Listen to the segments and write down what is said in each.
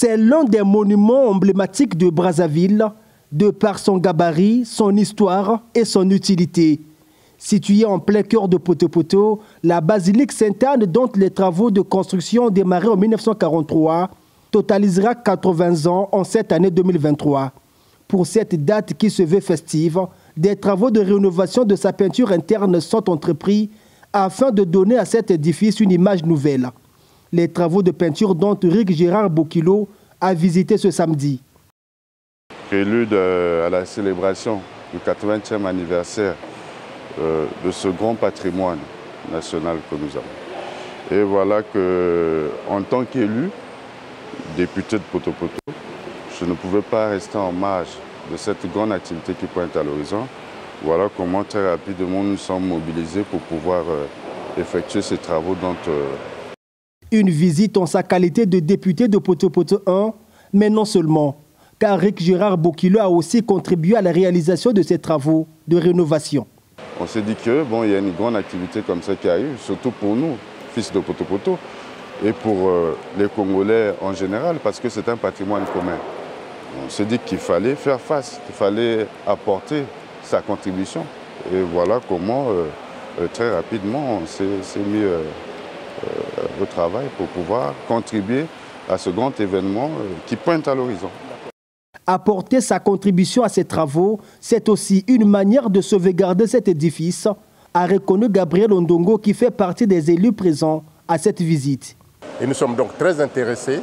C'est l'un des monuments emblématiques de Brazzaville, de par son gabarit, son histoire et son utilité. Située en plein cœur de Poto-Poto, la basilique Sainte-Anne, dont les travaux de construction ont démarré en 1943, totalisera 80 ans en cette année 2023. Pour cette date qui se veut festive, des travaux de rénovation de sa peinture interne sont entrepris afin de donner à cet édifice une image nouvelle. Les travaux de peinture dont Rick Gérard Bokilo a visité ce samedi. Prélude à la célébration du 80e anniversaire de ce grand patrimoine national que nous avons. Et voilà qu'en tant qu'élu, député de Poto-Poto, je ne pouvais pas rester en marge de cette grande activité qui pointe à l'horizon. Voilà comment très rapidement nous sommes mobilisés pour pouvoir effectuer ces travaux dont... Une visite en sa qualité de député de Poto-Poto 1, mais non seulement, car Rick Gérard Bokilo a aussi contribué à la réalisation de ces travaux de rénovation. On s'est dit que bon, il y a une grande activité comme ça qui arrive, surtout pour nous, fils de Poto-Poto, et pour les Congolais en général, parce que c'est un patrimoine commun. On s'est dit qu'il fallait faire face, qu'il fallait apporter sa contribution. Et voilà comment, très rapidement, on s'est mis au travail pour pouvoir contribuer à ce grand événement qui pointe à l'horizon. Apporter sa contribution à ces travaux, c'est aussi une manière de sauvegarder cet édifice, a reconnu Gabriel Ondongo, qui fait partie des élus présents à cette visite. Et nous sommes donc très intéressés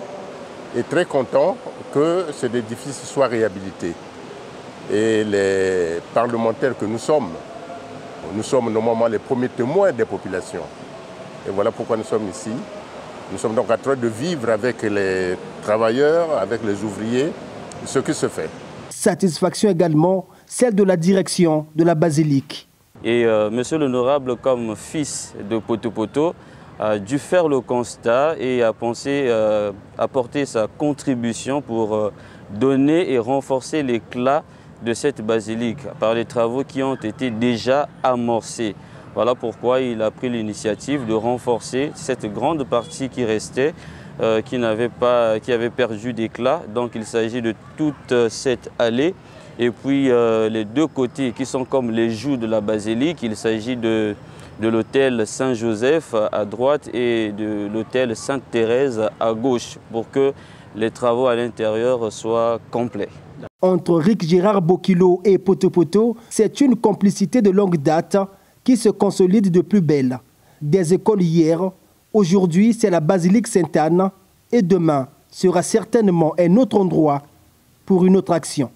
et très contents que cet édifice soit réhabilité. Et les parlementaires que nous sommes normalement les premiers témoins des populations. Et voilà pourquoi nous sommes ici. Nous sommes donc en train de vivre avec les travailleurs, avec les ouvriers, ce qui se fait. Satisfaction également, celle de la direction de la basilique. Et monsieur l'honorable, comme fils de Poto-Poto, a dû faire le constat et a pensé apporter sa contribution pour donner et renforcer l'éclat de cette basilique par les travaux qui ont été déjà amorcés. Voilà pourquoi il a pris l'initiative de renforcer cette grande partie qui restait, qui avait perdu d'éclat. Donc il s'agit de toute cette allée. Et puis les deux côtés qui sont comme les joues de la basilique, il s'agit de l'hôtel Saint-Joseph à droite et de l'hôtel Sainte-Thérèse à gauche, pour que les travaux à l'intérieur soient complets. Entre Rick Gérard Bokilo et Poto-Poto, c'est une complicité de longue date qui se consolide de plus belle. Des écoles hier, aujourd'hui c'est la basilique Sainte-Anne et demain sera certainement un autre endroit pour une autre action.